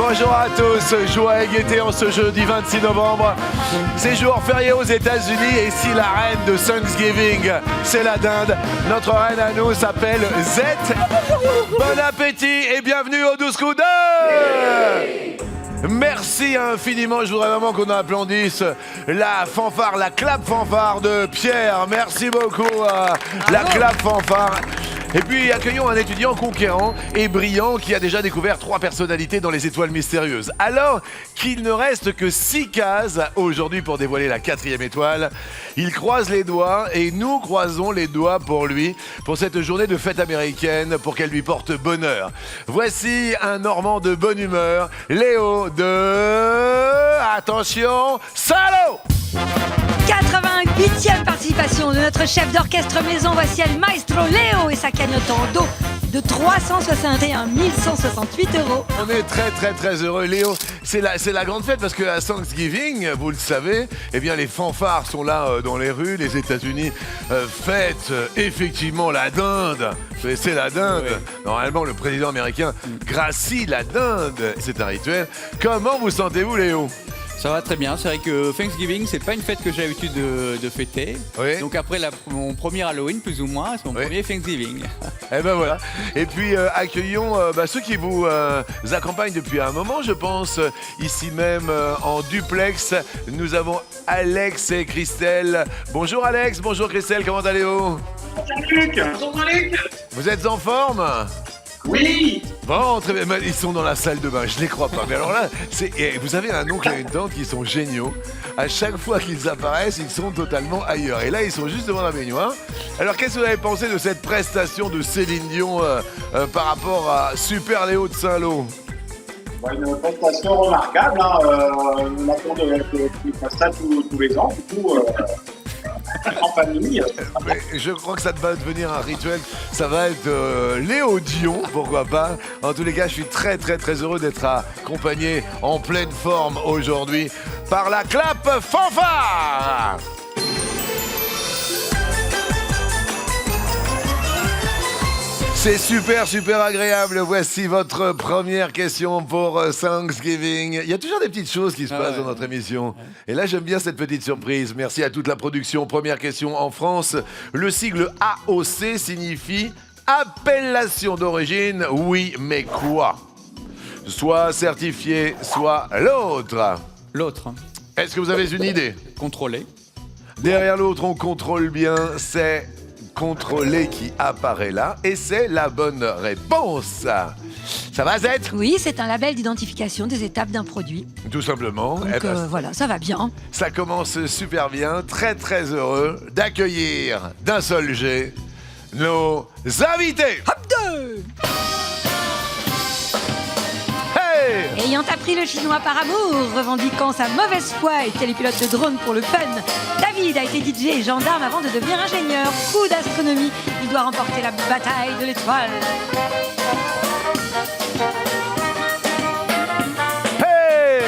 Bonjour à tous, joie et gaieté en ce jeudi 26 novembre. C'est jour férié aux États-Unis et si la reine de Thanksgiving, c'est la dinde, notre reine à nous s'appelle Z. Bon appétit et bienvenue au 12 coups d'œil. Merci infiniment, je voudrais vraiment qu'on applaudisse la fanfare, la clap fanfare de Pierre. Merci beaucoup, la clap fanfare. Et puis accueillons un étudiant conquérant et brillant qui a déjà découvert 3 personnalités dans les étoiles mystérieuses. Alors qu'il ne reste que 6 cases aujourd'hui pour dévoiler la 4e étoile, il croise les doigts et nous croisons les doigts pour lui, pour cette journée de fête américaine, pour qu'elle lui porte bonheur. Voici un Normand de bonne humeur, Léo de... Attention, Salaud! 88e participation de notre chef d'orchestre maison. Voici El Maestro Léo et sa cagnotte en dos de 361 168 €. On est très heureux, Léo. C'est la grande fête parce qu'à Thanksgiving, vous le savez, eh bien les fanfares sont là dans les rues. Les États-Unis fêtent effectivement la dinde. C'est la dinde. Oui. Normalement, le président américain gracie la dinde. C'est un rituel. Comment vous sentez-vous, Léo ? Ça va très bien, c'est vrai que Thanksgiving, c'est pas une fête que j'ai l'habitude de fêter. Oui. Donc après mon premier Halloween, plus ou moins, c'est mon premier Thanksgiving. Eh ben voilà. Et puis accueillons ceux qui vous accompagnent depuis un moment, je pense, ici même en duplex. Nous avons Alex et Christelle. Bonjour Alex, bonjour Christelle, comment allez-vous ? Bonjour Luc. Bonjour Luc. Vous êtes en forme ? Oui. Bon, très bien. Ils sont dans la salle de bain, je les crois pas. Mais alors là, vous avez un oncle et une tante qui sont géniaux. À chaque fois qu'ils apparaissent, ils sont totalement ailleurs. Et là, ils sont juste devant la baignoire. Alors, qu'est-ce que vous avez pensé de cette prestation de Céline Dion par rapport à Super Léo de Saint-Lô ? Une prestation remarquable. On attend de faire ça tous les ans. Du coup, en famille. Mais je crois que ça va devenir un rituel. Ça va être Léo Dion, pourquoi pas. En tous les cas, je suis très heureux d'être accompagné en pleine forme aujourd'hui par la clap fanfare. C'est super agréable. Voici votre première question pour Thanksgiving. Il y a toujours des petites choses qui se passent dans notre émission. Et là, j'aime bien cette petite surprise. Merci à toute la production. Première question. En France, le sigle AOC signifie appellation d'origine. Oui, mais quoi ? Soit certifié, soit l'autre. L'autre. Est-ce que vous avez une idée ? Contrôlé. Derrière l'autre, on contrôle bien. C'est contrôlé qui apparaît là, et c'est la bonne réponse. Ça va, Z ? Oui, c'est un label d'identification des étapes d'un produit. Tout simplement. Donc voilà, ça va bien. Ça commence super bien, très heureux d'accueillir d'un seul jet nos invités. Hop deux. Hey ! Ayant appris le chinois par amour, revendiquant sa mauvaise foi et télépilote de drone pour le fun, David a été DJ et gendarme avant de devenir ingénieur. Coup d'astronomie, il doit remporter la bataille de l'étoile. Hey !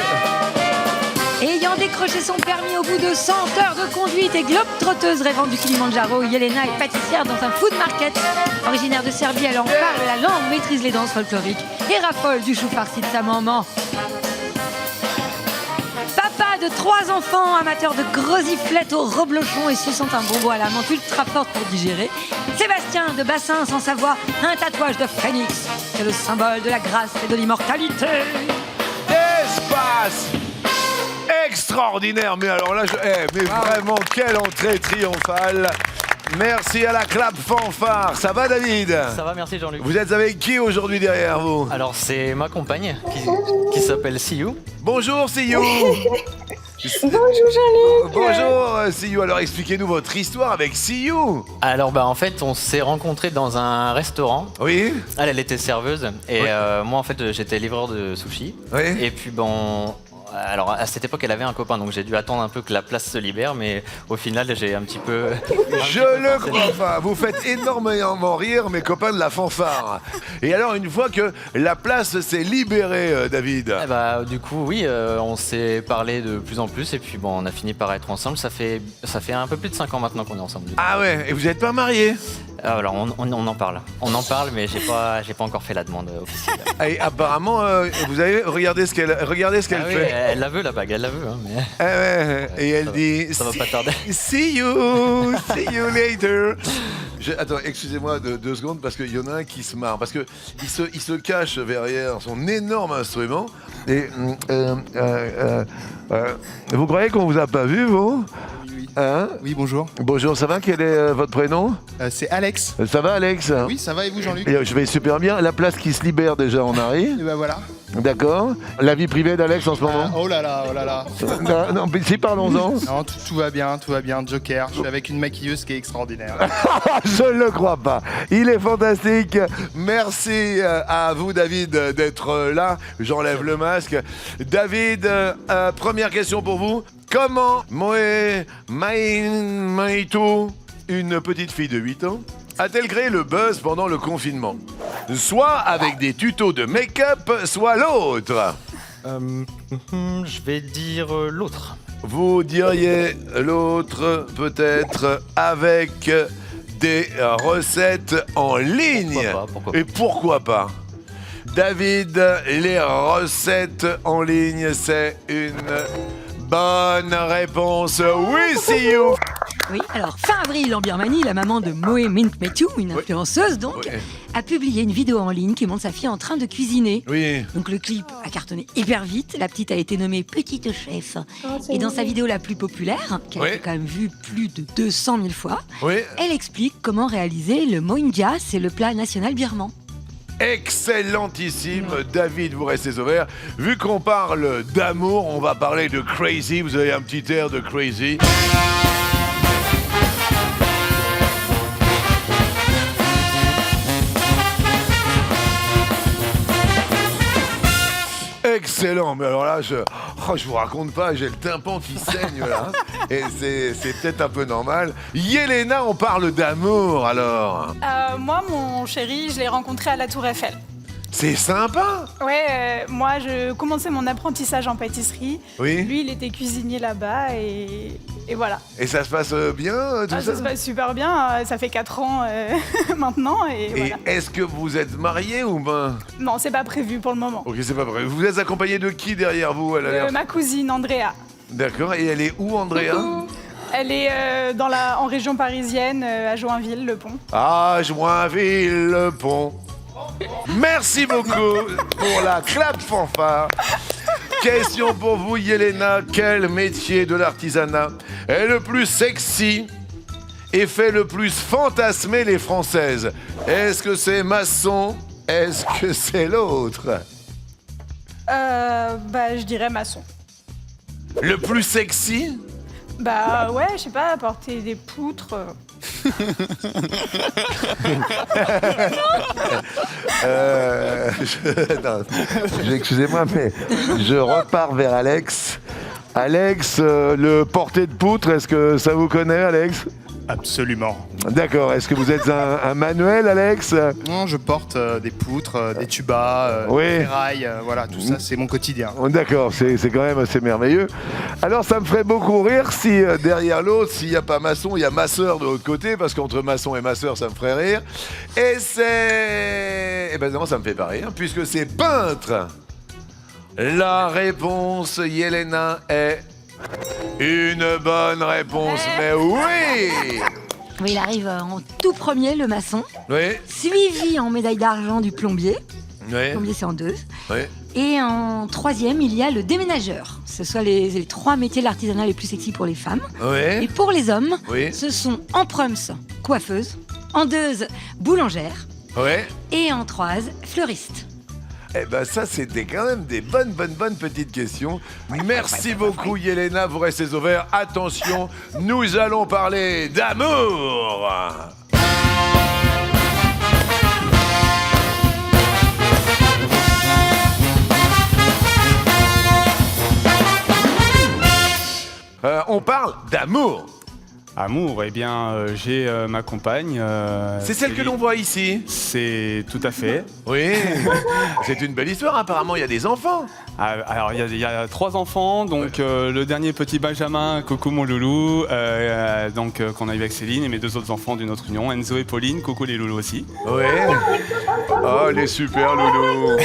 Ayant décroché son permis au bout de 100 heures de conduite et globe-trotteuse rêvant du Kilimandjaro, Yelena est pâtissière dans un food market. Originaire de Serbie, elle en parle la langue, maîtrise les danses folkloriques et raffole du chou farci de sa maman. Papa de 3 enfants, amateur de grosiflettes au reblochon et suçant un bonbon à la menthe ultra forte pour digérer, Sébastien de Bassin sans savoir un tatouage de phénix. C'est le symbole de la grâce et de l'immortalité. Espace extraordinaire, mais alors là, vraiment, quelle entrée triomphale. Merci à la clap fanfare. Ça va, David ? Ça va, merci Jean-Luc. Vous êtes avec qui aujourd'hui derrière vous ? Alors, c'est ma compagne qui s'appelle Siou. Bonjour, Siou. Bonjour Jean-Luc. Bonjour, Siou. Alors, expliquez-nous votre histoire avec Siou. Alors, en fait, on s'est rencontrés dans un restaurant. Oui. Elle était serveuse. Et moi, en fait, j'étais livreur de sushi. Oui. Et puis, Alors à cette époque, elle avait un copain, donc j'ai dû attendre un peu que la place se libère, mais au final, j'ai un petit peu. Je le crois pas. Vous faites énormément rire mes copains de la fanfare. Et alors, une fois que la place s'est libérée, David. Eh bah, du coup, oui, on s'est parlé de plus en plus, et puis bon, on a fini par être ensemble. Ça fait un peu plus de 5 ans maintenant qu'on est ensemble. Ah ouais, et vous n'êtes pas mariés? Alors on en parle. On en parle, mais j'ai pas encore fait la demande officielle. Et apparemment, vous avez regardé ce qu'elle Oui, fait. elle la veut la bague, elle la veut. Hein, mais... Ah ouais, et elle dit ça va pas tarder. See you later. Attends, excusez-moi de 2 secondes parce qu'il y en a un qui se marre parce que il se cache derrière son énorme instrument et vous croyez qu'on vous a pas vu, vous? Hein? Oui, bonjour. Bonjour, ça va? Quel est votre prénom? C'est Alex. Ça va, Alex? Oui, ça va et vous, Jean-Luc? Je vais super bien. La place qui se libère déjà, on arrive. Et ben voilà. D'accord. La vie privée d'Alex en ce moment? Oh là là, oh là là. Non, mais si, parlons-en. Non, tout va bien, tout va bien. Joker, je suis avec une maquilleuse qui est extraordinaire. Je ne le crois pas. Il est fantastique. Merci à vous, David, d'être là. J'enlève le masque. David, première question pour vous. Comment Maïtou, une petite fille de 8 ans, a-t-elle créé le buzz pendant le confinement? Soit avec des tutos de make-up, soit l'autre. Je vais dire l'autre. Vous diriez l'autre, peut-être, avec des recettes en ligne. Pourquoi pas. Et pourquoi pas? David, les recettes en ligne, c'est une bonne réponse. Oui, see you. Oui, alors fin avril, en Birmanie, la maman de Moe Mint Metu, une influenceuse donc, a publié une vidéo en ligne qui montre sa fille en train de cuisiner. Oui. Donc le clip a cartonné hyper vite, la petite a été nommée Petite Chef. Et dans sa vidéo la plus populaire, qui a été quand même vue plus de 200 000 fois, elle explique comment réaliser le moinja, c'est le plat national birman. Excellentissime, David, vous restez ouverts. Vu qu'on parle d'amour, on va parler de Crazy. Vous avez un petit air de Crazy. Excellent, mais alors là, je vous raconte pas, j'ai le tympan qui saigne là, et c'est peut-être un peu normal. Yelena, on parle d'amour alors. Moi, mon chéri, je l'ai rencontré à la Tour Eiffel. C'est sympa. Ouais, moi, je commençais mon apprentissage en pâtisserie. Oui. Lui, il était cuisinier là-bas et voilà. Et ça se passe bien, tout ça? Ça se passe super bien. Ça fait 4 ans maintenant et voilà. Et est-ce que vous êtes mariés ou pas? Non, c'est pas prévu pour le moment. Ok, c'est pas vrai. Vous êtes accompagné de qui derrière vous? Elle a l'air... Ma cousine, Andrea. D'accord, et elle est où, Andrea? Elle est en région parisienne, à Joinville-le-Pont. Ah, Joinville-le-Pont. Merci beaucoup pour la clap fanfare. Question pour vous, Yelena. Quel métier de l'artisanat est le plus sexy et fait le plus fantasmer les Françaises? Est-ce que c'est maçon? Est-ce que c'est l'autre? Je dirais maçon. Le plus sexy? Bah ouais, je sais pas, porter des poutres. Excusez-moi, mais je repars vers Alex. Alex, le porté de poutre, est-ce que ça vous connaît, Alex? Absolument. D'accord. Est-ce que vous êtes un manuel, Alex? Non, je porte des poutres, des tubas, des ferrailles, voilà, tout ça, c'est mon quotidien. D'accord, c'est quand même assez merveilleux. Alors, ça me ferait beaucoup rire si derrière l'autre, s'il n'y a pas maçon, il y a masseur de l'autre côté, parce qu'entre maçon et masseur, ça me ferait rire. Et c'est... Eh ben non, ça me fait pas rire, puisque c'est peintre. La réponse, Yelena, est... une bonne réponse, mais oui! Oui, il arrive en tout premier, le maçon. Oui. Suivi en médaille d'argent du plombier. Oui. Le plombier, c'est en 2. Oui. Et en 3e, il y a le déménageur. Ce sont les 3 métiers de l'artisanat les plus sexy pour les femmes. Oui. Et pour les hommes, Oui. ce sont en prums, coiffeuse. En 2, boulangère. Oui. Et en 3, fleuriste. Eh ben ça, c'était quand même des bonnes petites questions. Merci beaucoup, Yelena. Vous restez ouverts. Attention, nous allons parler d'amour. on parle d'amour. Amour, eh bien, j'ai ma compagne. C'est celle que l'on voit ici. C'est tout à fait. Oui, c'est une belle histoire. Apparemment, il y a des enfants. Alors, il y a 3 enfants. Donc, le dernier petit Benjamin, Coco mon loulou, qu'on a eu avec Céline, et mes 2 autres enfants d'une autre union, Enzo et Pauline, Coco les loulous aussi. Oui. Oh, les super loulous.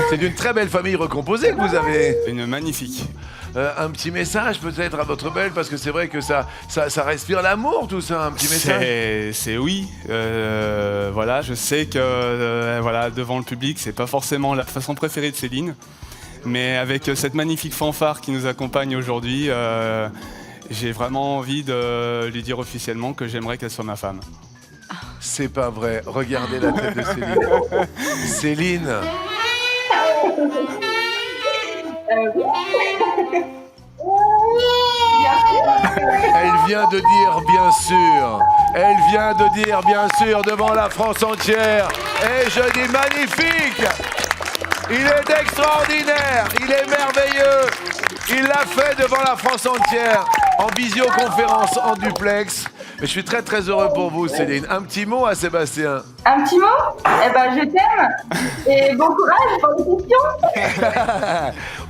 C'est d'une très belle famille recomposée que vous avez. Une magnifique. Un petit message peut-être à votre belle, parce que c'est vrai que ça respire l'amour, tout ça, un petit message. C'est oui. Voilà, je sais que voilà, devant le public, c'est pas forcément la façon préférée de Céline, mais avec cette magnifique fanfare qui nous accompagne aujourd'hui, j'ai vraiment envie de lui dire officiellement que j'aimerais qu'elle soit ma femme. C'est pas vrai. Regardez la tête de Céline. Céline. Elle vient de dire bien sûr. Elle vient de dire bien sûr devant la France entière. Et je dis magnifique. Il est extraordinaire. Il est merveilleux. Il l'a fait devant la France entière. En visioconférence, en duplex. Mais je suis très très heureux pour vous, Céline. Un petit mot à Sébastien. Un petit mot ? Eh ben, je t'aime. Et bon courage pour les questions.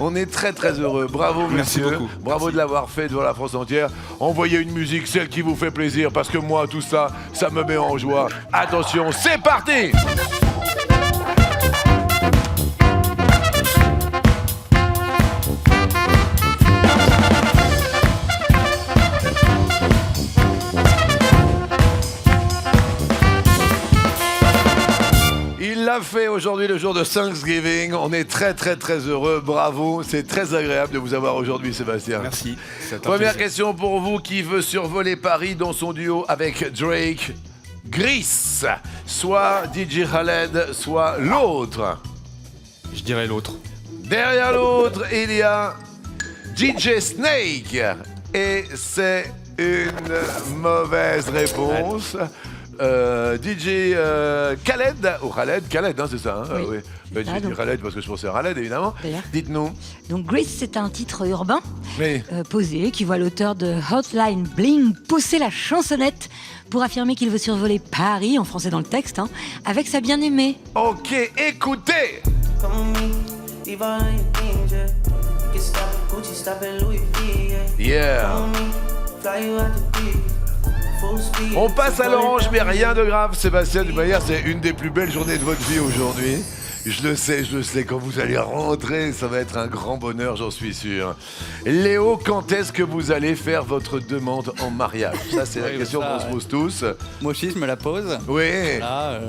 On est très très heureux. Bravo, Merci monsieur. beaucoup. Bravo de l'avoir fait devant la France entière. Envoyez une musique, celle qui vous fait plaisir, parce que moi, tout ça, ça me met en joie. Attention, c'est parti! Il l'a fait aujourd'hui, le jour de Thanksgiving. On est très très très heureux. Bravo, c'est très agréable de vous avoir aujourd'hui, Sébastien. Merci. Première question pour vous. Qui veut survoler Paris dans son duo avec Drake? Grease, soit DJ Khaled, soit l'autre. Je dirais l'autre. Derrière l'autre, il y a DJ Snake. Et c'est une mauvaise réponse. DJ Khaled, ou Khaled, hein, c'est ça, hein, Oui. Bah, j'ai dit Khaled parce que je pensais à Khaled, évidemment. D'ailleurs. Dites-nous. Donc Grease, c'est un titre urbain Oui. posé qui voit l'auteur de Hotline Bling pousser la chansonnette pour affirmer qu'il veut survoler Paris, en français dans le texte, hein, avec sa bien-aimée. Ok, écoutez. Yeah. On passe à l'orange, mais rien de grave, Sébastien. De manière, c'est une des plus belles journées de votre vie aujourd'hui. Je le sais, quand vous allez rentrer, ça va être un grand bonheur, j'en suis sûr. Léo, quand est-ce que vous allez faire votre demande en mariage? Ça, c'est la question qu'on se pose tous. Moi aussi, je me la pose. Oui. Voilà,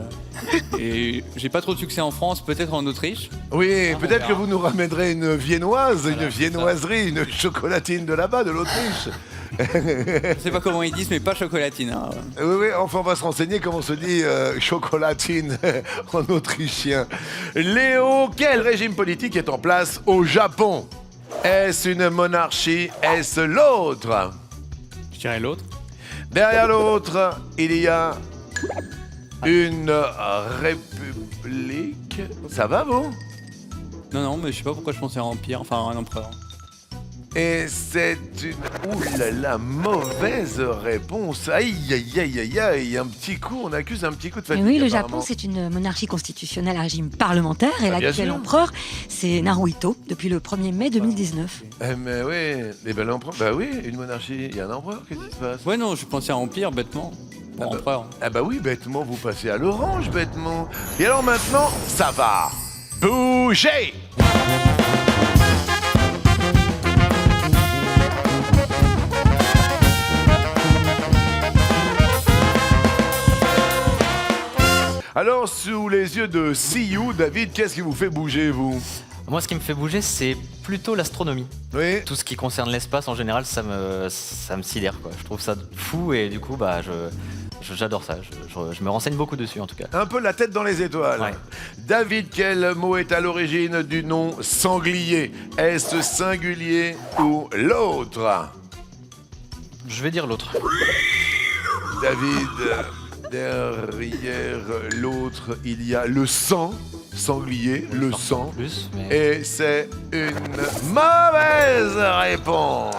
et j'ai pas trop de succès en France, peut-être en Autriche. Oui, peut-être verra. que vous nous ramènerez une viennoise, Voilà, une viennoiserie, une chocolatine de là-bas, de l'Autriche. Je sais pas comment ils disent, mais pas chocolatine. Hein. Oui, enfin on va se renseigner comment on se dit chocolatine en autrichien. Léo, quel régime politique est en place au Japon? Est-ce une monarchie? Est-ce l'autre? Je dirais l'autre. Derrière l'autre, il y a une république. Ça va, vous? Non, mais je sais pas pourquoi je pensais à un empire, enfin un empereur. Et c'est une... Ouh là là, mauvaise réponse. Aïe, aïe, aïe, aïe, aïe. Un petit coup, on accuse un petit coup de Et fatigue. oui, le apparemment. Japon, c'est une monarchie constitutionnelle à régime parlementaire et Ah, bien l'actuel sûr. empereur, c'est Naruhito, depuis le 1er mai 2019. Mais oui, eh ben, l'empereur, bah oui, une monarchie, il y a un empereur, qu'est-ce qui se passe? Ouais, non, je pensais à empire, bêtement. Bon, empereur. Ah bah oui, bêtement, vous passez à l'orange, bêtement. Et alors maintenant, ça va bouger. Alors, sous les yeux de See You, David, qu'est-ce qui vous fait bouger, vous? Moi, ce qui me fait bouger, c'est plutôt l'astronomie. Oui. Tout ce qui concerne l'espace, en général, ça me sidère, quoi. Je trouve ça fou et du coup, bah, j'adore ça. Je me renseigne beaucoup dessus, en tout cas. Un peu la tête dans les étoiles. Ouais. David, quel mot est à l'origine du nom sanglier? Est-ce singulier ou l'autre? Je vais dire l'autre. David, derrière l'autre, il y a le sang. sanglier, le sang. Plus, mais... Et c'est une mauvaise réponse.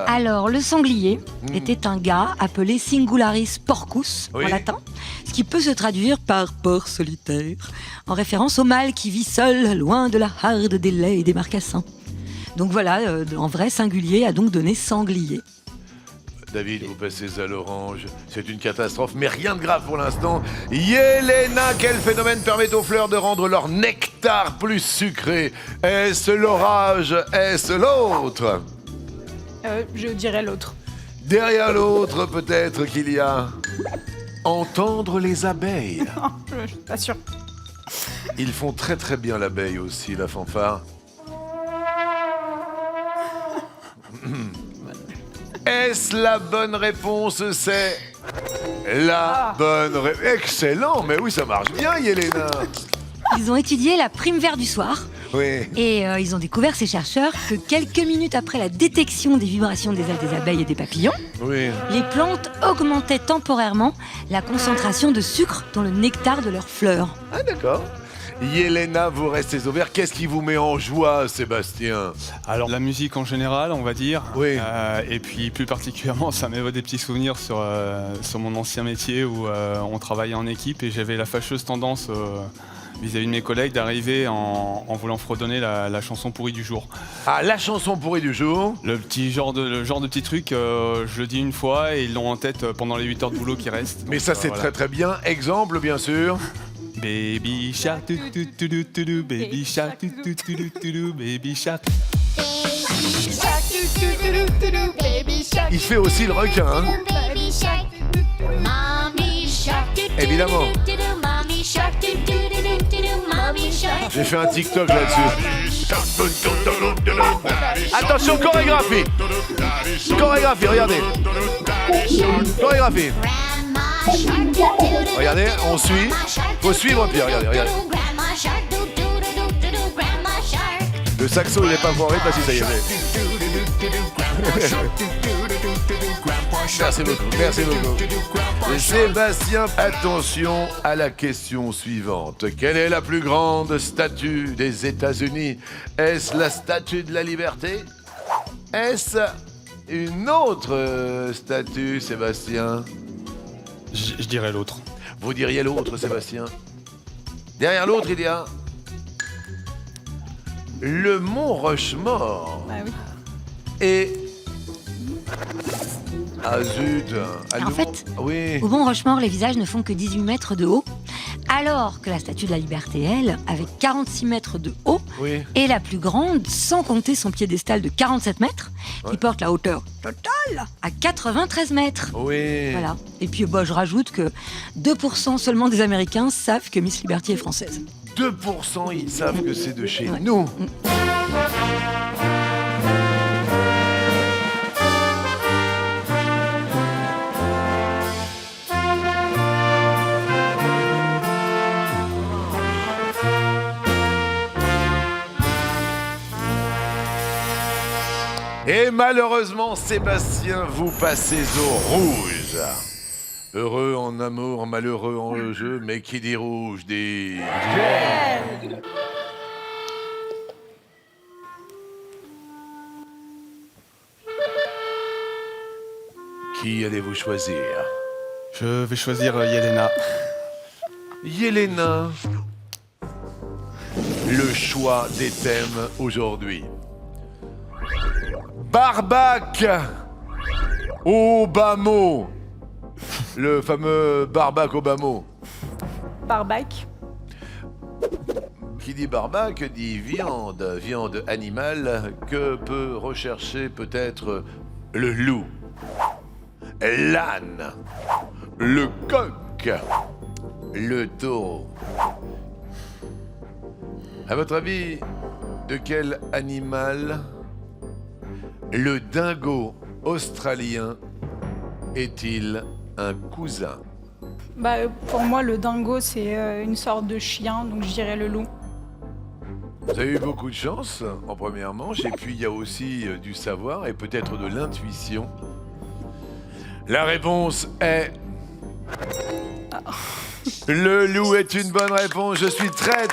Alors, le sanglier était un gars appelé Singularis porcus Oui. en latin, ce qui peut se traduire par porc solitaire, en référence au mâle qui vit seul, loin de la harde des laits et des marcassins. Donc voilà, en vrai, singulier a donc donné sanglier. David, vous passez à l'orange. C'est une catastrophe, mais rien de grave pour l'instant. Yelena, quel phénomène permet aux fleurs de rendre leur nectar plus sucré? Est-ce l'orage? Est-ce l'autre? Je dirais l'autre. Derrière l'autre, peut-être qu'il y a entendre les abeilles. Non, je suis pas sûre. Ils font très très bien l'abeille aussi, la fanfare. Est-ce la bonne réponse? C'est la bonne réponse. Excellent, mais oui, ça marche bien, Yelena. Ils ont étudié la prime vert du soir. Oui. Et ils ont découvert, ces chercheurs, que quelques minutes après la détection des vibrations des ailes des abeilles et des papillons, Oui. les plantes augmentaient temporairement la concentration de sucre dans le nectar de leurs fleurs. Ah, d'accord. Yelena, vous restez au vert. Qu'est-ce qui vous met en joie, Sébastien? Alors, la musique en général, on va dire. Oui. Et puis, plus particulièrement, ça m'évoque des petits souvenirs sur mon ancien métier où on travaillait en équipe et j'avais la fâcheuse tendance vis-à-vis de mes collègues d'arriver en voulant fredonner la chanson pourrie du jour. Ah, la chanson pourrie du jour. Le genre de petit truc, je le dis une fois et ils l'ont en tête pendant les 8 heures de boulot qui restent. Mais Donc, ça, c'est voilà. très très bien. Exemple, bien sûr. Baby shark, tu tu tu tu tu tu, baby shark, tu tu tu tu tu tu, baby shark. Il fait aussi le requin, hein. Évidemment. J'ai fait un TikTok là-dessus. Attention, chorégraphie. Chorégraphie, regardez. Chorégraphie. Regardez, on suit. Faut suivre, puis regardez, regardez. Le saxo, il n'est pas foiré, parce que ça y est. Merci beaucoup, merci beaucoup. Sébastien, attention à la question suivante. Quelle est la plus grande statue des États-Unis? Est-ce la statue de la liberté? Est-ce une autre statue, Sébastien? Je dirais l'autre. Vous diriez l'autre, Sébastien. Derrière l'autre, il y a le Mont Rushmore. Bah oui. Et... Ah zut. En fait, oui. au Mont Rushmore, les visages ne font que 18 mètres de haut, alors que la Statue de la Liberté, elle, avec 46 mètres de haut, Oui. est la plus grande, sans compter son piédestal de 47 mètres, Ouais. qui porte la hauteur totale à 93 mètres. Oui. Voilà. Et puis, je rajoute que 2% seulement des Américains savent que Miss Liberty est française. 2%, ils savent que c'est de chez Ouais. nous. Et malheureusement, Sébastien, vous passez au rouge. Heureux en amour, malheureux en jeu, mais qui dit rouge dit... Qui allez-vous choisir? Je vais choisir Yelena. Yelena, le choix des thèmes aujourd'hui. Barbac Obama. Le fameux Barbac Obama. Barbac. Qui dit barbac dit viande, viande animale que peut rechercher peut-être le loup, l'âne, le coq, le taureau. À votre avis, de quel animal le dingo australien est-il un cousin? Bah, pour moi, le dingo, c'est une sorte de chien, donc je dirais le loup. Vous avez eu beaucoup de chance en première manche, et puis il y a aussi du savoir et peut-être de l'intuition. La réponse est... Le loup est une bonne réponse. Je suis très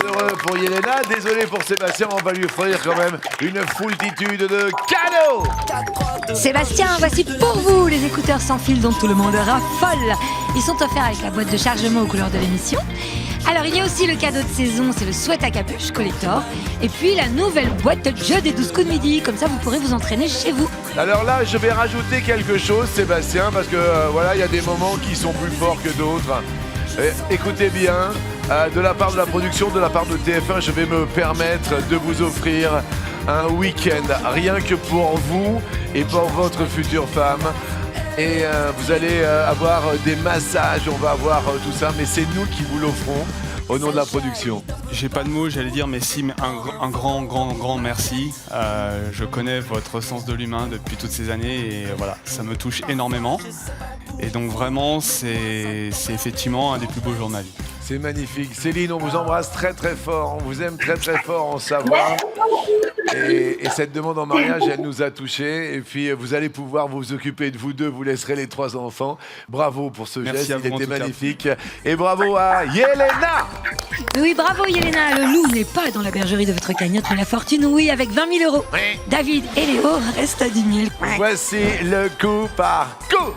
heureux pour Yelena. Désolé pour Sébastien, on va lui offrir quand même une foultitude de cadeaux. Sébastien, voici pour vous les écouteurs sans fil dont tout le monde raffole. Ils sont offerts avec la boîte de chargement aux couleurs de l'émission. Alors, il y a aussi le cadeau de saison, c'est le sweat à capuche collector. Et puis, la nouvelle boîte de jeu des 12 coups de midi. Comme ça, vous pourrez vous entraîner chez vous. Alors là, je vais rajouter quelque chose, Sébastien, parce que voilà, il y a des moments qui sont plus forts que d'autres. Écoutez bien, de la part de la production, de la part de TF1, je vais me permettre de vous offrir un week-end, rien que pour vous et pour votre future femme. Et vous allez avoir des massages, on va avoir tout ça, mais c'est nous qui vous l'offrons au nom de la production. J'ai pas de mots, j'allais dire, mais si, un grand merci. Je connais votre sens de l'humain depuis toutes ces années et voilà, ça me touche énormément. Et donc vraiment, c'est effectivement un des plus beaux jours de ma vie. C'est magnifique. Céline, on vous embrasse très fort, on vous aime très fort en Savoie. Et cette demande en mariage, elle nous a touchés. Et puis, vous allez pouvoir vous occuper de vous deux. Vous laisserez les 3 enfants. Bravo pour ce geste, il était magnifique. Et bravo à Yelena. Oui, bravo Yelena. Le loup n'est pas dans la bergerie de votre cagnotte, mais la fortune, oui, avec 20 000 €. Oui. David et Léo restent à 10 000. Voici le coup par coup.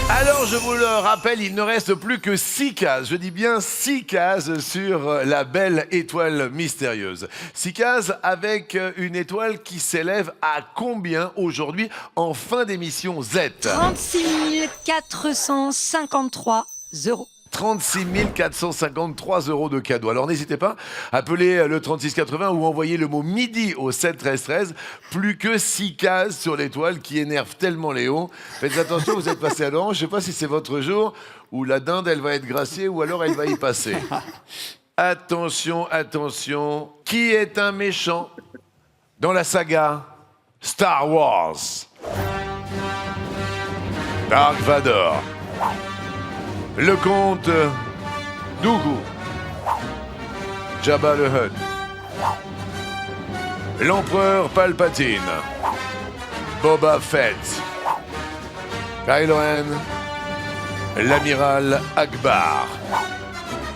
Alors, je vous le rappelle, il ne reste plus que 6 cases. Je dis bien 6 cases sur la belle étoile mystérieuse. 6 cases avec une étoile qui s'élève à combien aujourd'hui en fin d'émission Z? 36 453 €. 36 453 € de cadeaux. Alors n'hésitez pas, appelez le 3680 ou envoyez le mot midi au 7 13 13. Plus que 6 cases sur l'étoile qui énerve tellement Léo. Faites attention, vous êtes passé à l'orange. Je ne sais pas si c'est votre jour où la dinde, elle va être graciée ou alors elle va y passer. Attention. Qui est un méchant dans la saga Star Wars? Dark Vador. Le comte Dooku, Jabba the Hutt, l'empereur Palpatine, Boba Fett, Kylo Ren, l'amiral Akbar.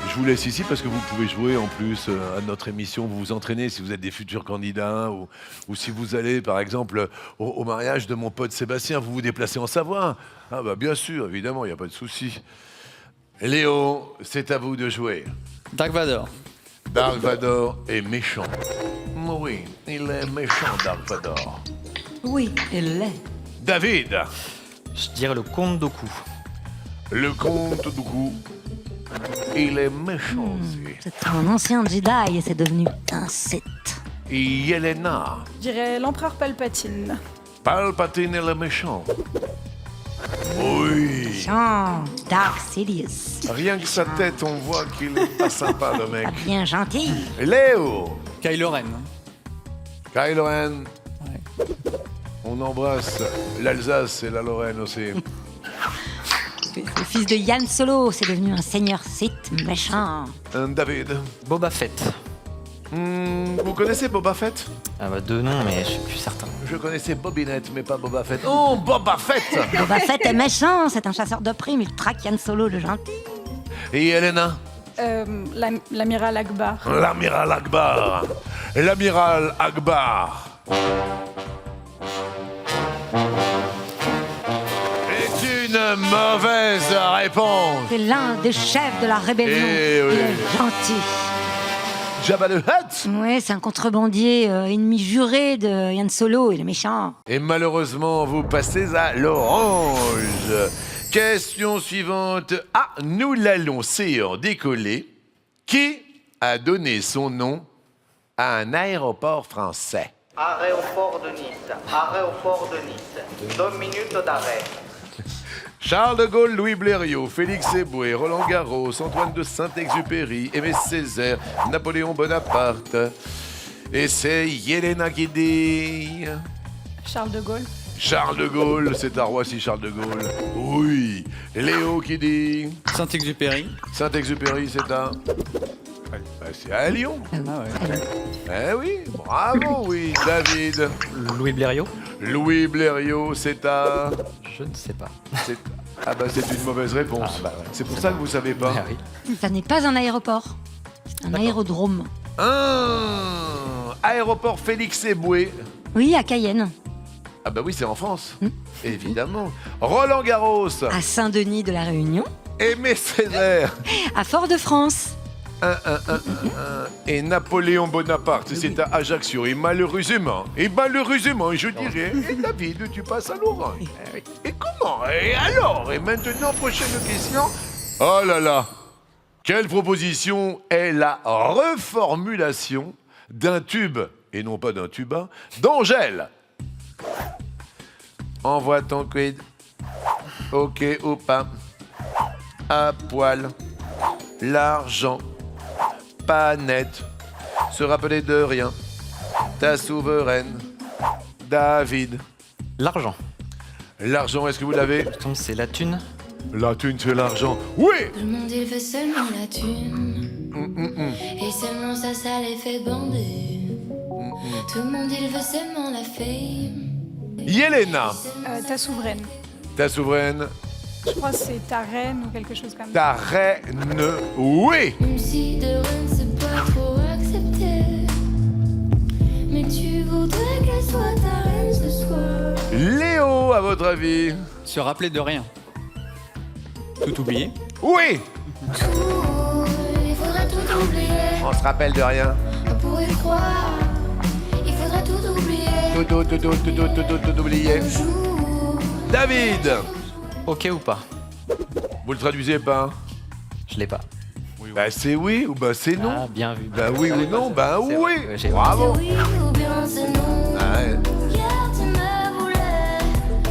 Je vous laisse ici parce que vous pouvez jouer en plus à notre émission, vous vous entraînez si vous êtes des futurs candidats ou si vous allez par exemple au mariage de mon pote Sébastien, vous vous déplacez en Savoie. Ah bah bien sûr, évidemment, il n'y a pas de souci. Léo, c'est à vous de jouer. Dark Vador. Dark Vador est méchant. Oui, il est méchant, Dark Vador. Oui, il l'est. David. Je dirais le comte Dooku. Le comte Dooku. Il est méchant aussi. C'est un ancien Jedi et c'est devenu un Sith. Et Yelena. Je dirais l'empereur Palpatine. Palpatine est le méchant. Oui. Jean, Dark Sidious. Rien que sa tête, on voit qu'il est pas sympa, le mec. Bien gentil. Léo. Kylo Ren. Kylo Ren. Ouais. On embrasse l'Alsace et la Lorraine aussi. Le fils de Yann Solo, c'est devenu un seigneur Sith méchant. David. Boba Fett. Vous connaissez Boba Fett? Ah bah deux noms, mais je suis plus certain. Je connaissais Bobinette, mais pas Boba Fett. Oh, Boba Fett. Boba Fett est méchant, c'est un chasseur de primes, il traque Yann Solo, le gentil. Et Elena? L'amiral Akbar. L'amiral Akbar. L'amiral Akbar. Est une mauvaise réponse. C'est l'un des chefs de la rébellion. Oui. Il est gentil. Jabba the Hutt. Oui, c'est un contrebandier ennemi juré de Yann Solo, il est méchant. Et malheureusement, vous passez à l'orange. Question suivante. Ah, nous l'allons décoller. Qui a donné son nom à un aéroport français? Aéroport de Nice. Aéroport de Nice. 2 minutes d'arrêt. Charles de Gaulle, Louis Blériot, Félix Éboué, Roland Garros, Antoine de Saint-Exupéry, Aimé Césaire, Napoléon Bonaparte. Et c'est Yelena qui dit... Charles de Gaulle. Charles de Gaulle, c'est à Roissy, Charles de Gaulle. Oui. Léo qui dit... Saint-Exupéry. Saint-Exupéry, c'est à... Bah, c'est à Lyon. Ah ouais. Eh oui, bravo, oui, David. Louis Blériot? Louis Blériot, c'est à... Je ne sais pas. Ah bah c'est une mauvaise réponse. Ah bah ouais. C'est pour ça que vous savez pas. Ah oui. Ça n'est pas un aéroport, c'est un aérodrome. Aéroport Félix Éboué. Oui, à Cayenne. Ah bah oui, c'est en France. Évidemment. Roland Garros. À Saint-Denis de la Réunion. Aimé Césaire. À Fort-de-France. Et Napoléon Bonaparte, c'est à Ajaccio. Et malheureusement, je dirais, et David, tu passes à Laurent. Et comment? Et alors? Et maintenant, prochaine question. Oh là là. Quelle proposition est la reformulation d'un tube, et non pas d'un tuba, d'Angèle? Envoie ton quid. Ok ou pas? À poil. L'argent. Pas net. Se rappeler de rien. Ta souveraine. David. L'argent. L'argent, est-ce que vous l'avez? C'est la thune. La thune, c'est l'argent. Oui! Tout le monde il veut seulement la thune. Et seulement ça les fait bander. Tout le monde il veut seulement la fame. Yelena. Ta souveraine. Ta souveraine. Je crois que c'est ta reine ou quelque chose comme ça. Ta reine. Oui! Même si de rien c'est pas trop accepté. Mais tu voudrais qu'elle soit ta reine ce soir. Léo, à votre avis? Se rappeler de rien. Tout oublier. Oui! Il faudra tout oublier. On se rappelle de rien. On pourrait croire. Il faudra tout oublier. Tout oublier. David! Ok ou pas? Vous le traduisez pas? Je l'ai pas. Bah c'est oui ou bah c'est non. Ah, bien vu. Bah oui ou non, bah C'est oui. vrai, j'ai- Bravo. C'est oui ou bien c'est non. Ah ouais. Hier tu me voulais.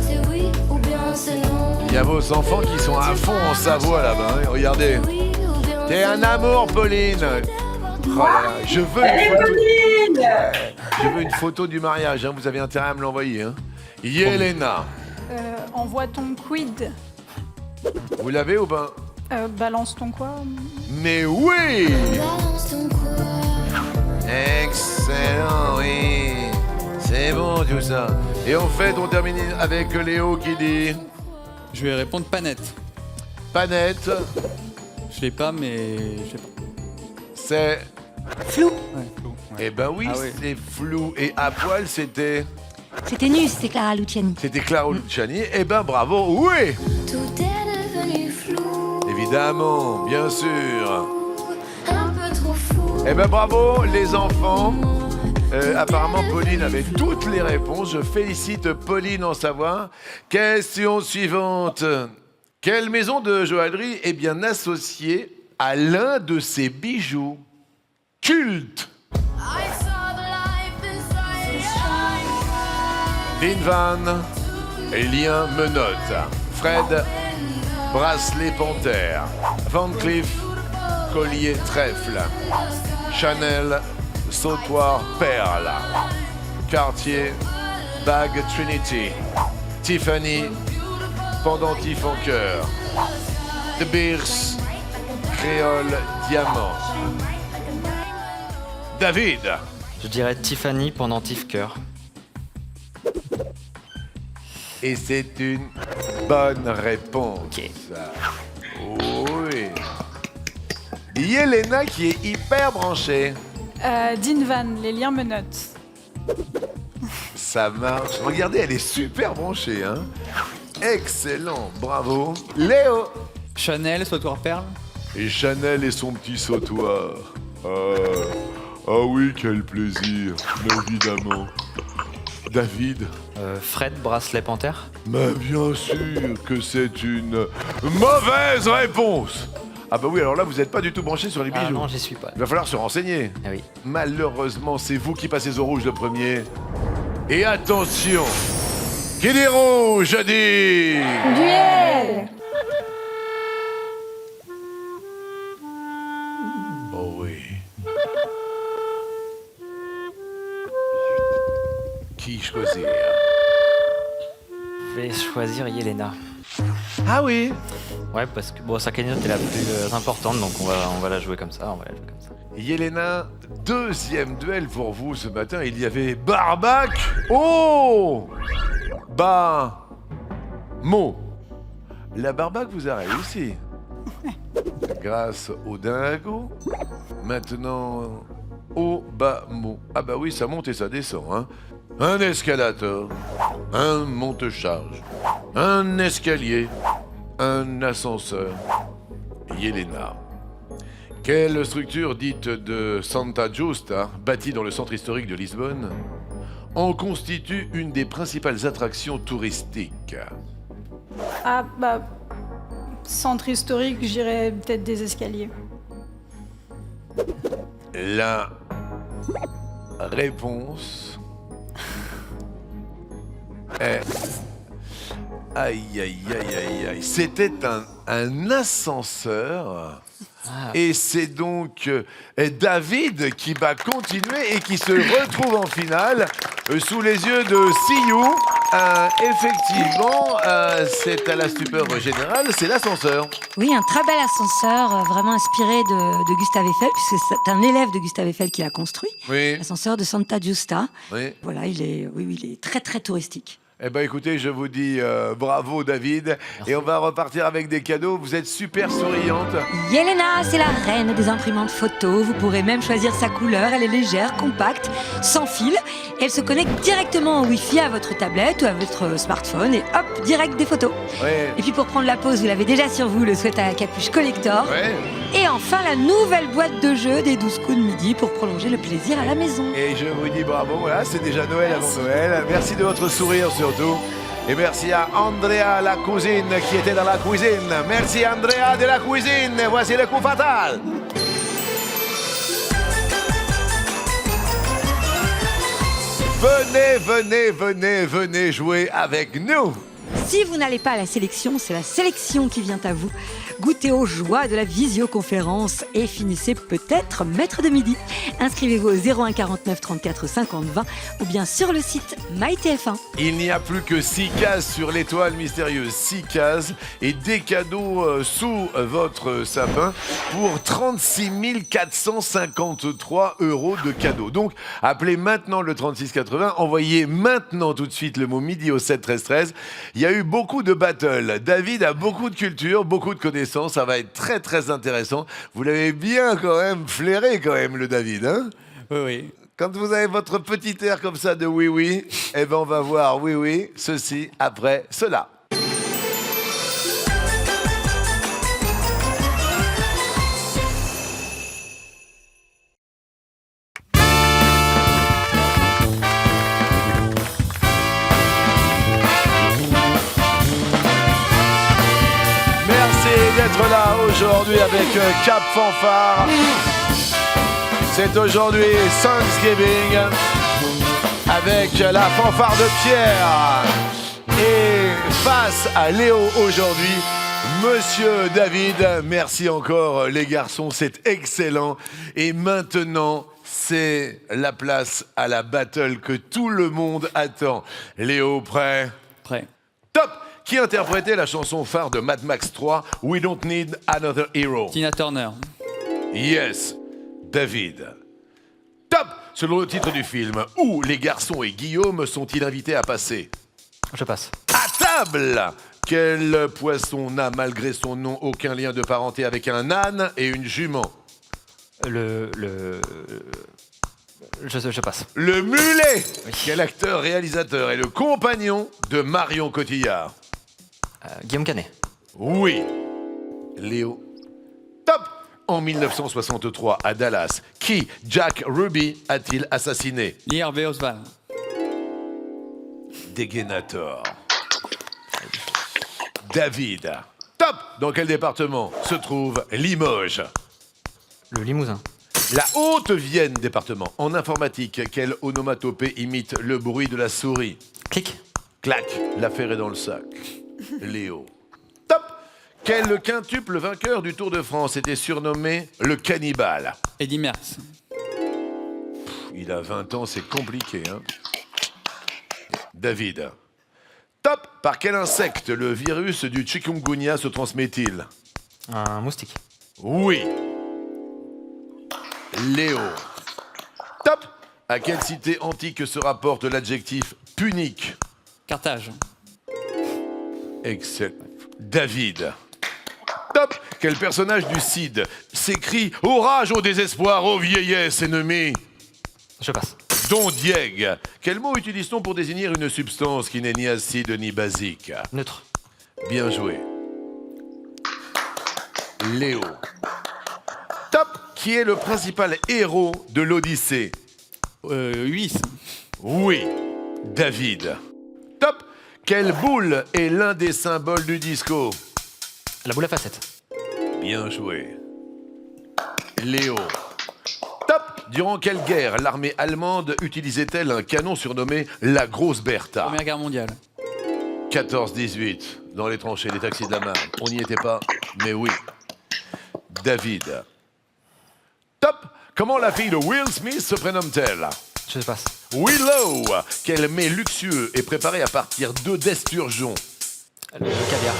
C'est oui ou bien c'est non. Il y a vos enfants qui sont à fond en Savoie là-bas. Hein. Regardez. Oui ou bien T'es c'est un non. amour, Pauline. Oh là là, je veux une photo du mariage. Hein. Vous avez intérêt à me l'envoyer. Hein. Yelena, Envoie ton quid. vous l'avez ou pas? Balance ton quoi? Mais oui! Balance ton quoi. Excellent, oui. C'est bon tout ça. Et en fait, on termine avec Léo qui dit Je vais répondre Panette. Panette, Je l'ai pas, mais je sais pas. c'est... Flou. Ouais, flou. Ouais. Eh ben oui, Ah oui. c'est flou. Et à poil, c'était... C'était nu, c'était Clara Luciani. C'était Claro Luciani. Eh ben bravo, oui! Tout est devenu flou. Évidemment, bien sûr. Un peu trop fou. Eh ben bravo les enfants. Apparemment Pauline avait toutes les réponses. Je félicite Pauline en Savoie. Question suivante. Quelle maison de joaillerie est bien associée à l'un de ses bijoux cultes? Dinvan, Lien Menottes, Fred, Bracelet Panthère, Van Cleef, Collier Trèfle, Chanel, Sautoir Perle, Cartier, Bague Trinity, Tiffany, Pendentif en cœur, De Beers, Créole Diamant. David. Je dirais Tiffany pendentif cœur. Et c'est une bonne réponse. Ok. Oui. Yelena qui est hyper branchée. Dinvan, les liens menottes. Ça marche. Regardez, elle est super branchée. Hein. Excellent, bravo. Léo. Chanel, Sautoir Perle. Et Chanel et son petit sautoir. Ah oui, quel plaisir, évidemment. David. Fred, Bracelet Panthère. Mais bien sûr que c'est une mauvaise réponse. Ah bah oui, alors là, vous n'êtes pas du tout branché sur les bijoux. Ah non, j'y suis pas. Il va falloir se renseigner. Ah oui. Malheureusement, c'est vous qui passez au rouge le premier. Et attention, qui dit rouge dit... Duel. Oh oui. Qui choisir? Je vais choisir Yelena. Ah oui. Ouais, parce que bon, sa cagnotte est la plus importante, donc on va la jouer comme ça. Yelena, deuxième duel pour vous ce matin. Il y avait Barbac. Oh, Mo. La Barbac vous a réussi. Grâce au dingo. Maintenant, Mo. Ah bah oui, ça monte et ça descend, hein. Un escalator, un monte-charge, un escalier, un ascenseur. Yelena. Quelle structure dite de Santa Justa, bâtie dans le centre historique de Lisbonne, en constitue une des principales attractions touristiques? Ah, bah. Centre historique, je dirais peut-être des escaliers. La réponse est... Aïe, aïe, aïe, aïe, aïe. C'était un ascenseur. Et c'est donc David qui va continuer et qui se retrouve en finale sous les yeux de Siou. Effectivement, c'est à la stupeur générale, c'est l'ascenseur. Oui, un très bel ascenseur, vraiment inspiré de Gustave Eiffel, puisque c'est un élève de Gustave Eiffel qui l'a construit. Oui. L'ascenseur de Santa Giusta. Oui. Voilà, il est très très touristique. Eh ben écoutez, je vous dis bravo David. Merci. Et on va repartir avec des cadeaux. Vous êtes super souriante. Yelena, c'est la reine des imprimantes photos. Vous pourrez même choisir sa couleur. Elle est légère, compacte, sans fil. Et elle se connecte directement au Wi-Fi à votre tablette ou à votre smartphone. Et hop, direct des photos. Ouais. Et puis pour prendre la pause, vous l'avez déjà sur vous, le sweat à la capuche collector. Ouais. Et enfin, la nouvelle boîte de jeu des 12 coups de midi pour prolonger le plaisir à la maison. Et je vous dis bravo, voilà, c'est déjà Noël avant Noël. Merci de votre sourire surtout. Et merci à Andrea la cousine qui était dans la cuisine. Merci Andrea de la cuisine. Voici le coup fatal. Venez jouer avec nous. Si vous n'allez pas à la sélection, c'est la sélection qui vient à vous. Goûtez aux joies de la visioconférence et finissez peut-être maître de midi. Inscrivez-vous au 01 49 34 50 20 ou bien sur le site MyTF1. Il n'y a plus que 6 cases sur l'étoile mystérieuse. 6 cases et des cadeaux sous votre sapin pour 36 453 € de cadeaux. Donc, appelez maintenant le 3680. Envoyez maintenant tout de suite le mot midi au 7 13 13. Il y a eu beaucoup de battles. David a beaucoup de culture, beaucoup de connaissances. Ça va être très très intéressant. Vous l'avez bien quand même flairé quand même le David, hein? Oui. Quand vous avez votre petit air comme ça de oui, eh ben on va voir oui, ceci après cela. D'être là aujourd'hui avec Cap Fanfare. C'est aujourd'hui Thanksgiving avec la fanfare de Pierre. Et face à Léo aujourd'hui, Monsieur David. Merci encore les garçons, c'est excellent. Et maintenant, c'est la place à la battle que tout le monde attend. Léo, prêt? Prêt. Top! Qui interprétait la chanson phare de Mad Max 3, We Don't Need Another Hero? Tina Turner. Yes, David. Top! Selon le titre du film, où les garçons et Guillaume sont-ils invités à passer? Je passe. À table! Quel poisson n'a, malgré son nom, aucun lien de parenté avec un âne et une jument? Je passe. Le mulet! Oui. Quel acteur, réalisateur est le compagnon de Marion Cotillard? Guillaume Canet. Oui. Léo. Top! En 1963, à Dallas, qui Jack Ruby a-t-il assassiné? Lee Harvey Oswald. Dégainator. David. Top! Dans quel département se trouve Limoges? Le Limousin. La Haute-Vienne, département. En informatique, quelle onomatopée imite le bruit de la souris? Clic. Clac. L'affaire est dans le sac. Léo. Top! Quel quintuple vainqueur du Tour de France était surnommé le cannibale? Eddy Merckx. Il a 20 ans, c'est compliqué, hein? David. Top! Par quel insecte le virus du chikungunya se transmet-il? Un moustique. Oui. Léo. Top. À quelle cité antique se rapporte l'adjectif punique? Carthage. Excellent. David. Top. Quel personnage du Cid s'écrie « Au rage, au désespoir, ô vieillesse ennemie » Je passe. Don Dieg. Quel mot utilise-t-on pour désigner une substance qui n'est ni acide ni basique? Neutre. Bien joué. Léo. Top. Qui est le principal héros de l'Odyssée? Ulysse. Oui. David. Top. Quelle boule est l'un des symboles du disco? La boule à facettes. Bien joué. Léo. Top. Durant quelle guerre l'armée allemande utilisait-elle un canon surnommé la Grosse Bertha? Première guerre mondiale. 14-18, dans les tranchées des taxis de la Marne. On n'y était pas, mais oui. David. Top. Comment la fille de Will Smith se prénomme-t-elle? Je passe. Willow. Quel mets luxueux est préparé à partir d'esturgeon? Le caviar.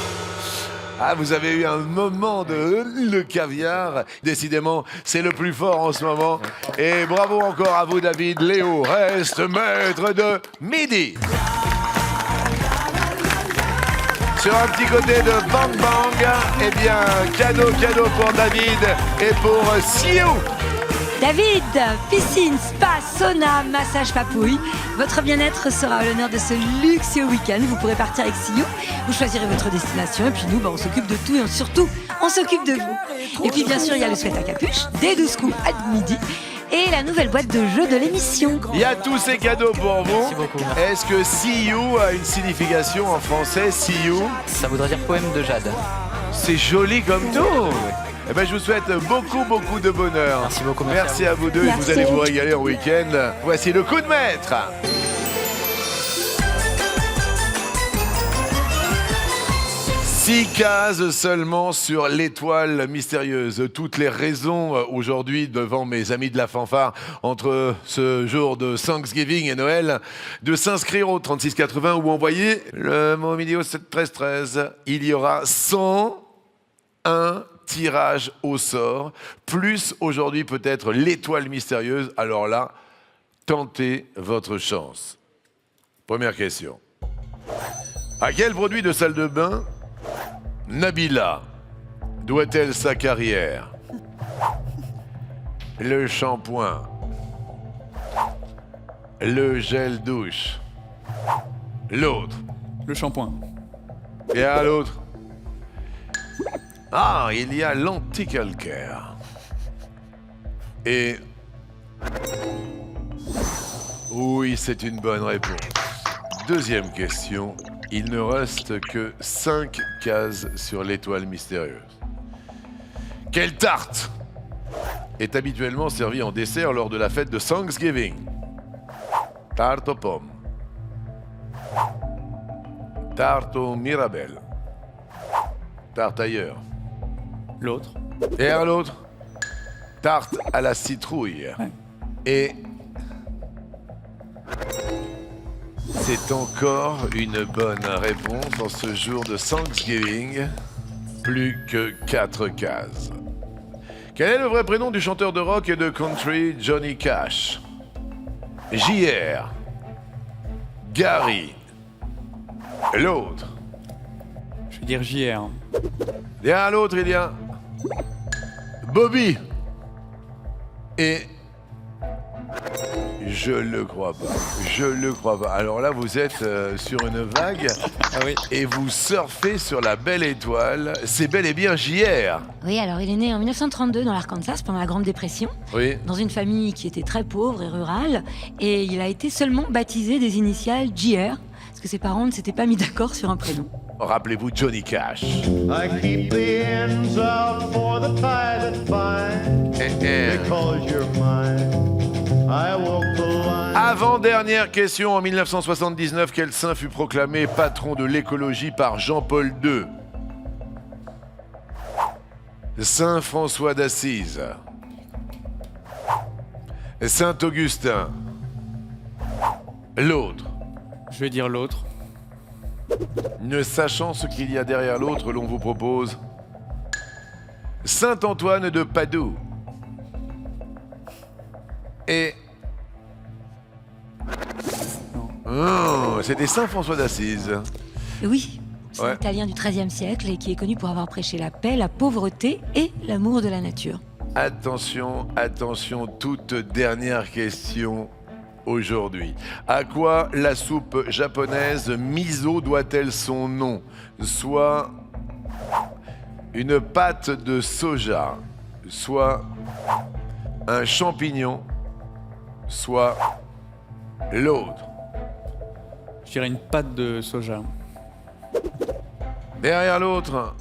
Ah, vous avez eu un moment de le caviar. Décidément, c'est le plus fort en ce moment. Et bravo encore à vous, David. Léo reste maître de midi. Sur un petit côté de Bang Bang, eh bien, cadeau pour David et pour Sioux. David, piscine, spa, sauna, massage papouille. Votre bien-être sera à l'honneur de ce luxueux week-end. Vous pourrez partir avec Sioux. Vous choisirez votre destination et puis nous, on s'occupe de tout et surtout, on s'occupe de vous. Et puis bien sûr, il y a le sweat à capuche, des 12 coups à midi et la nouvelle boîte de jeux de l'émission. Il y a tous ces cadeaux pour vous. Merci beaucoup. Est-ce que See You a une signification en français, See You? Ça voudrait dire poème de Jade. C'est joli comme tout. Eh ben, je vous souhaite beaucoup de bonheur. Merci beaucoup. Merci à vous deux et vous allez vous régaler en week-end. Voici le coup de maître. 6 cases seulement sur l'étoile mystérieuse. Toutes les raisons aujourd'hui devant mes amis de la fanfare entre ce jour de Thanksgiving et Noël de s'inscrire au 3680 ou envoyer le mot midi au 7 13 13. Il y aura 101 tirage au sort, plus aujourd'hui peut-être l'étoile mystérieuse. Alors là, tentez votre chance. Première question. À quel produit de salle de bain Nabila doit-elle sa carrière? Le shampoing, le gel douche, l'autre. Le shampoing. Et à l'autre. Ah, il y a l'anticalcaire. Et... oui, c'est une bonne réponse. Deuxième question. Il ne reste que 5 cases sur l'étoile mystérieuse. Quelle tarte est habituellement servie en dessert lors de la fête de Thanksgiving? Tarte aux pommes. Tarte aux mirabelles. Tarte ailleurs. L'autre. Et à l'autre, tarte à la citrouille. Ouais. Et c'est encore une bonne réponse en ce jour de Thanksgiving. Plus que 4 cases. Quel est le vrai prénom du chanteur de rock et de country Johnny Cash? JR. Gary. L'autre. Je vais dire JR. Et à l'autre, il y a Bobby. Et je le crois pas. Je le crois pas. Alors là, vous êtes sur une vague et vous surfez sur la belle étoile. C'est bel et bien JR. Oui, alors il est né en 1932 dans l'Arkansas pendant la Grande Dépression, Oui. dans une famille qui était très pauvre et rurale, et il a été seulement baptisé des initiales JR, parce que ses parents ne s'étaient pas mis d'accord sur un prénom. Rappelez-vous Johnny Cash. I keep the ends out for the tie that bind. Because you're mine, I walk the line. Avant-dernière question. En 1979, quel saint fut proclamé patron de l'écologie par Jean-Paul II? Saint François d'Assise. Saint Augustin. L'autre. Je vais dire l'autre. Ne sachant ce qu'il y a derrière l'autre, l'on vous propose Saint-Antoine de Padoue. Et... Oh, c'était Saint François d'Assise. Oui, c'est un Italien du XIIIe siècle et qui est connu pour avoir prêché la paix, la pauvreté et l'amour de la nature. Attention, attention, toute dernière question aujourd'hui. À quoi la soupe japonaise miso doit-elle son nom? Soit une pâte de soja, soit un champignon, soit l'autre. Je dirais une pâte de soja. Derrière l'autre,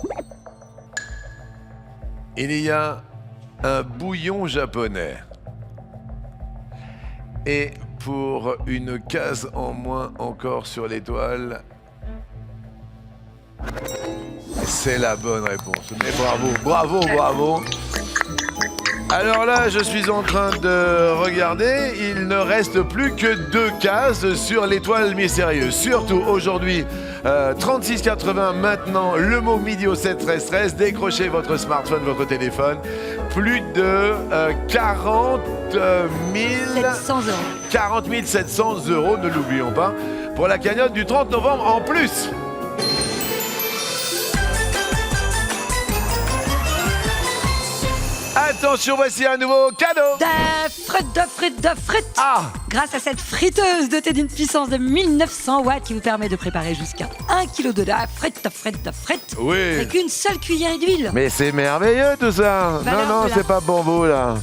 il y a un bouillon japonais. Et pour une case en moins encore sur l'étoile, c'est la bonne réponse. Mais bravo, bravo, bravo. Alors là, je suis en train de regarder, il ne reste plus que 2 cases sur l'étoile mystérieuse. Surtout aujourd'hui, 36,80 maintenant, le mot midi au 7 13 13. Décrochez votre smartphone, votre téléphone. Plus de 40 700 euros, ne l'oublions pas, pour la cagnotte du 30 novembre en plus. Attention, voici un nouveau cadeau. De frites. Ah. Grâce à cette friteuse dotée d'une puissance de 1900 watts qui vous permet de préparer jusqu'à 1 kg de frites. Oui. Avec une seule cuillère d'huile. Mais c'est merveilleux tout ça. Non, c'est pas pour vous là.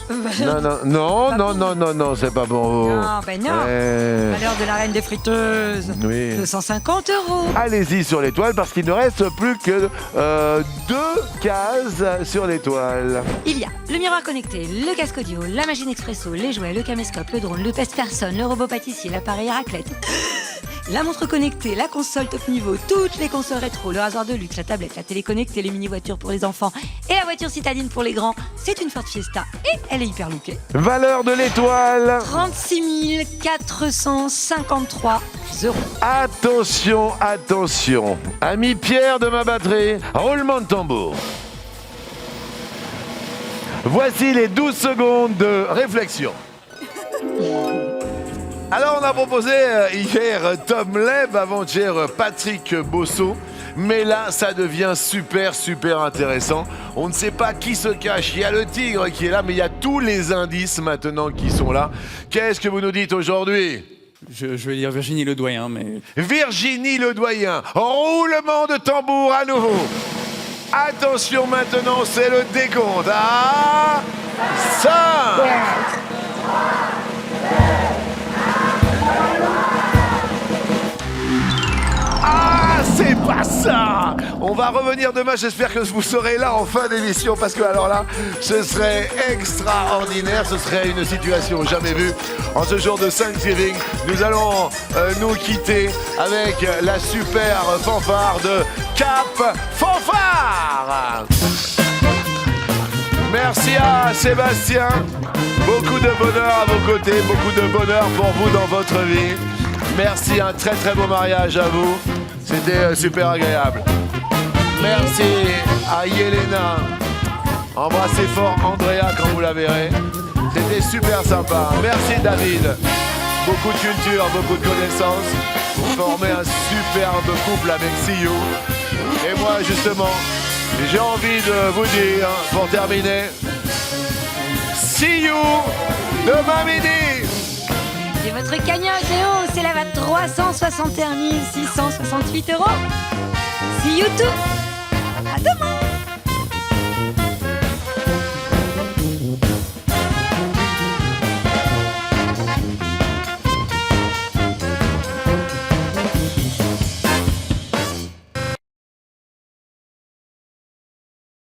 Non, c'est pas pour vous. Non, ben non. Valeur de la reine des friteuses. Oui. 250 euros. Allez-y sur l'étoile parce qu'il ne reste plus que 2 cases sur l'étoile. Il y a le miroir connecté, le casque audio, la machine expresso, les jouets, le caméscope, le drone, le pèse-personne, le robot pâtissier, l'appareil à raclette, la montre connectée, la console top niveau, toutes les consoles rétro, le rasoir de luxe, la tablette, la télé connectée, les mini-voitures pour les enfants et la voiture citadine pour les grands. C'est une Ford Fiesta et elle est hyper lookée. Valeur de l'étoile 36 453 euros. Attention, attention. Ami Pierre de ma batterie, roulement de tambour. Voici les 12 secondes de réflexion. Alors on a proposé hier Tom Leb, avant-hier Patrick Bosso. Mais là, ça devient super intéressant. On ne sait pas qui se cache. Il y a le tigre qui est là, mais il y a tous les indices maintenant qui sont là. Qu'est-ce que vous nous dites aujourd'hui ? Je vais dire Virginie Ledoyen, mais... Virginie Ledoyen, roulement de tambour à nouveau. Attention maintenant, c'est le décompte. Ah, 5. Ah, c'est pas ça. On va revenir demain, j'espère que vous serez là en fin d'émission parce que alors là, ce serait extraordinaire, ce serait une situation jamais vue. En ce jour de Thanksgiving, nous allons nous quitter avec la super fanfare de Cap Fanfare. Merci à Sébastien, beaucoup de bonheur à vos côtés, beaucoup de bonheur pour vous dans votre vie. Merci, un très beau mariage à vous. C'était super agréable. Merci à Yelena. Embrassez fort Andrea quand vous la verrez. C'était super sympa. Merci David. Beaucoup de culture, beaucoup de connaissances. Vous formez un superbe couple avec See You. Et moi justement, j'ai envie de vous dire, pour terminer, See You demain midi. Et votre cagnotte, Léo, s'élève à 361 668 euros. See you too.